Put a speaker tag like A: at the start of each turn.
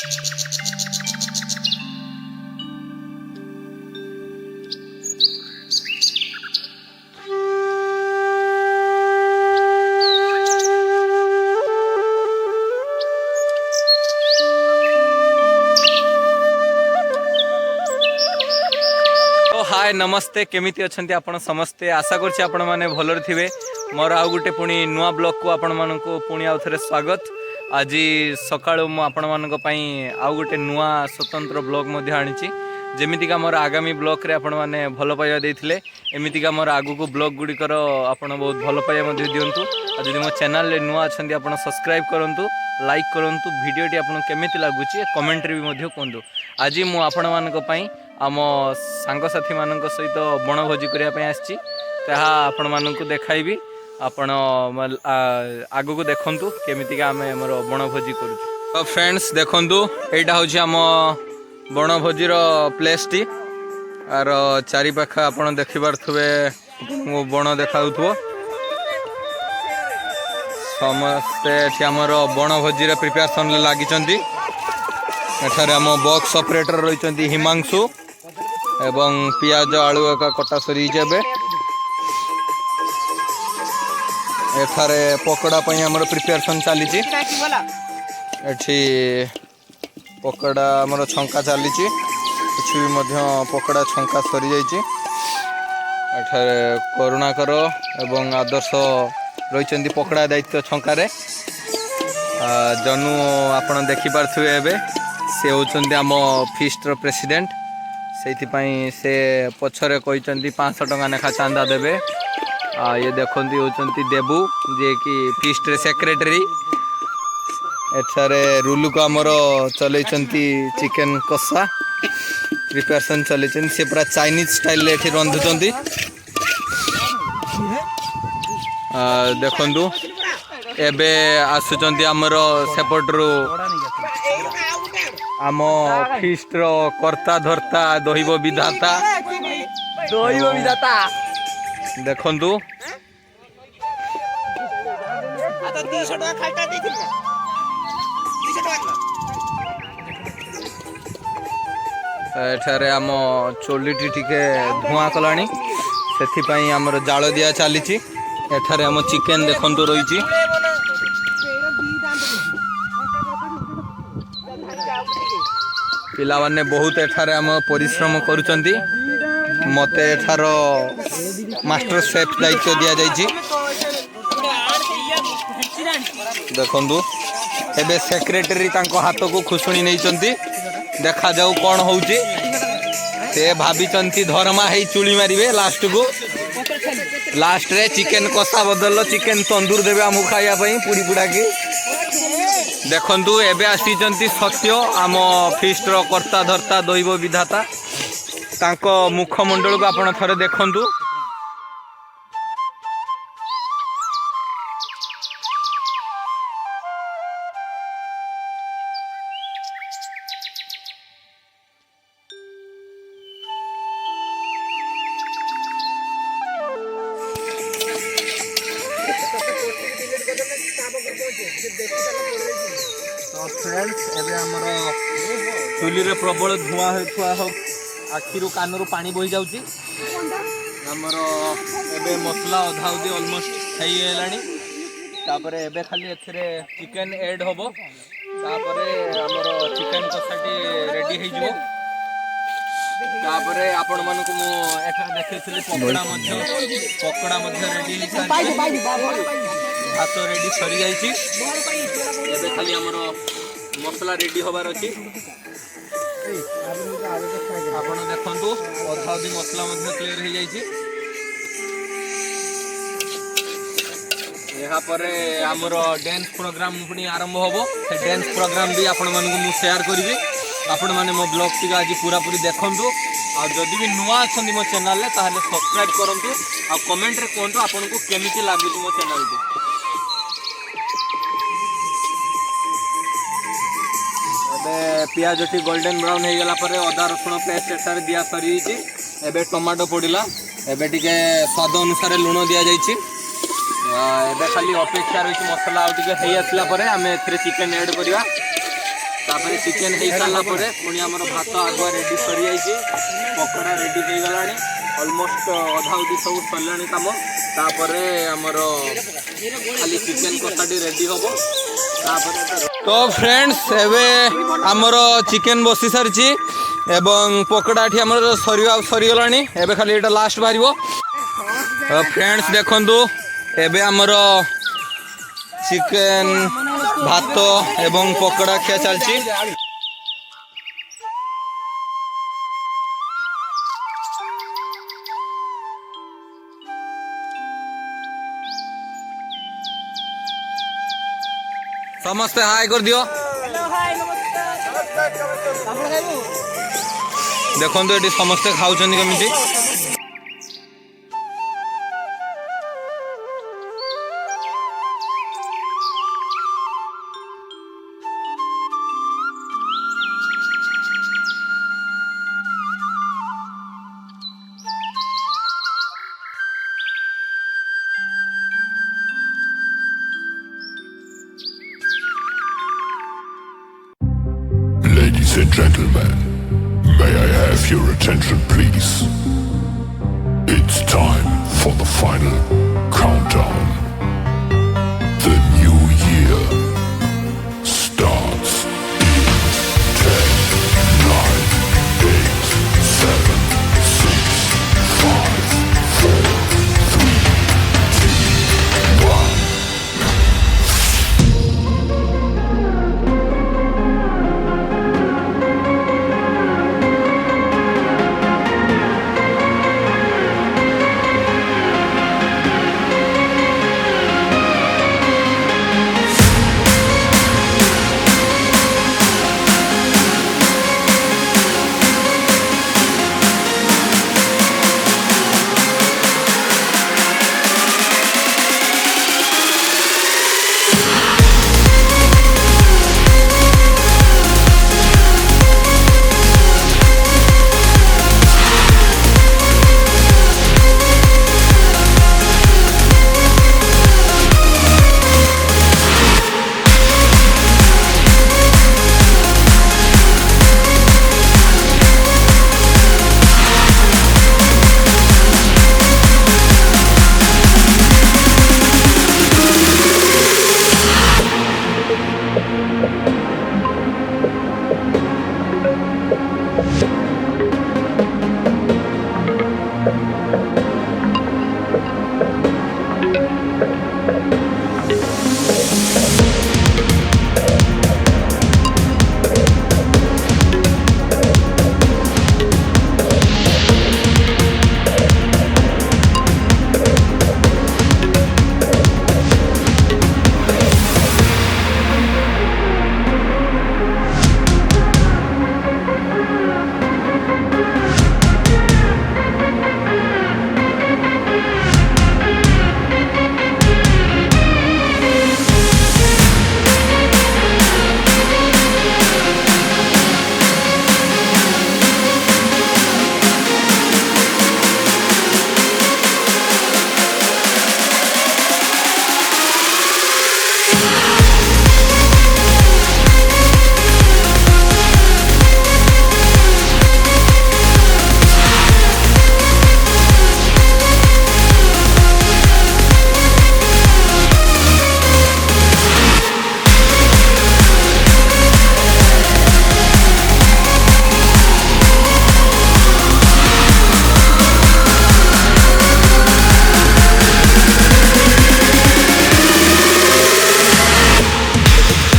A: हाय नमस्ते केमिति अच्छंती आपण समस्ते आशा करछि आपण माने भलर थिबे मोर आउ गुटे पुणी नुआ ब्लॉग को आपण मानको पुणी आउ थरे स्वागत। आज सकाळु मु आपण मानको पई आउ गुटे नुआ स्वतंत्र ब्लॉग मध्ये आनिछि जेमितिका मोर आगामी ब्लॉग रे आपण माने भलो पाइबा देथिले एमितिका मोर आगु को ब्लॉग गुडी कर आपण बहुत भलो पाइबा मध्ये दियंतु। आ जदि मो चैनल रे नुआ अच्छंती आपण सब्सक्राइब करंतु लाइक करंतु वीडियोटी आपण केमिति लागुछि कमेंट रे भी मध्ये कोंदु। आज मु आपण मानको पई आम सांगसाथी मानक सहित बनभोजी करने आसी आपण मानक देखाइबी आपण आगु को देखंतु केमितिका आमे मोर बनभोजी करू। तो फ्रेंड्स देखंतु एटा होछि आम बनभोजीर प्लेस टी आर चारि पाखा आपण देखि पारथुबे बन देखाउथबो समस्ते एठी हमर बनभोजीर प्रिपरेशन लागि चंती। एठारे आम बॉक्स ऑपरेटर रहिचंती हिमांशु एवं पियाज आलू का कटा सरी जेबे एठारे पकोड़ा पई हमर प्रिपरेशन चली छि एठी पकोड़ा हमर छंका चली छि कुछ भी मध्य पकोड़ा छंका सरी जाई छि। एठारे करुणाकर एवं आदर्श रहिचंती पकोड़ा दायित्व छंका रे जनु आपण देखि पारथुबे एबे से होचंती आम फीस्ट रो प्रेसिडेंट से पछरे कहते 500 टका नेखा चांदा देवे। ये देखती होचंती देबू जे कि फीस्ट रे सेक्रेटरी एठारे रुलू को आमर चलैचंती चिकेन कषा प्रिपरेशन चलैचंती से पूरा चाइनीज स्टाइल रे एठी रंधुचंती। देखंतु एबे आसुचंती आमर सेपटरू आम फीस्ट रो कर्ता धर्ता दहिब विधाता देखंतु एठारे आम चोलीटी टिके धुआं कलानी सेथि पई हमर जाळ दिया चली छि। एठारे आम चिकेन देखंतु रहिछि पिला माने बहुत एठारे आम परिश्रम करूचंती मते एठार मास्टर शेफ दायित्व दिया जाइछि। देखंतु एबे सेक्रेटरी तांको हाथ को खुशुणी नैचंती देखा जाऊ कौन होउची से भाबिचंती धर्मा हेई चुली मारिबे लास्ट रे चिकेन कषा बदल चिकेन तंदूर देबे आमु खाइया पई पुड़ी पुड़ा की। देखंतु एबे आसीचंती सत्य आम फीस्ट रो कर्ता धर्ता दैव विधाता तांको मुखमंडल को आपण थरे देखंतु। तो फ्रेंड्स एबे हमर चुली रे प्रबल धुआं होथुआ हो आखिरु कानरू पानी बही जाउची हमर एबे मसला अधा उदी ऑलमोस्ट થઈ गेलानी तापरे एबे खाली एथरे चिकन ऐड होबो तापरे हमर चिकन कसाटी रेडी हे जिवो तापरे आपण मन को मु एठा देखैथिली पकोड़ा मध्य रेडी हे सारी भात रेडी सरी जाई छी एबे खाली हमर मसला रेडी होबार अछि। आपण देखंतु अधा अधी मसला मध्य क्लियर हो जाई छी। यहाँ पर आमर डांस प्रोग्राम पुणी आरंभ होबो से डांस प्रोग्राम भी आपण मानकु मु शेयर करिवि आपण माने मो ब्लॉग टी आज पूरा पूरी देखंतु आ जदि भी नुआ अछंदी मो चैनल ले ताहले सब्सक्राइब करंतु आ कमेंट रे कोंतु आपण को केमिति लागु मो चैनल को। पियाज टी गोल्डन ब्राउन हो गला पर अदा रसुण पेस्ट एटार दिया सरी एबे टमाटो पड़िला एबे टिके स्वाद अनुसार लुण दिया जाइछि एबे खाली अपेक्षा रही मसला आउ टिके हेई आसला पर आमे एथरे चिकन ऐड करिवा तापर चिकेन हो सारा पुणी आम भात आगुआ रेडी सरी जाइए पकोड़ा रेडी हो गला अलमोस्ट अधा उधी सब सरला कम तापर आमर खाली चिकेन कषाटी रेडी हम तो फ्रेंड्स एवं आमर चिकेन बसी सारी एवं पकोड़ा आमर सरीगला एवं खाली यहाँ लास्ट बाहर फ्रेंड्स देखु एवं आमर चिकेन भात एवं पकोड़ा खिया चलती समस्ते हाय कर दियो देखो ये समस्ते खाऊँ केमी
B: Ladies and gentlemen, may I have your attention please? It's time for the final countdown. The new year starts in 10, 9, 8, 7, 6, 5, 4, 3, 2, 1.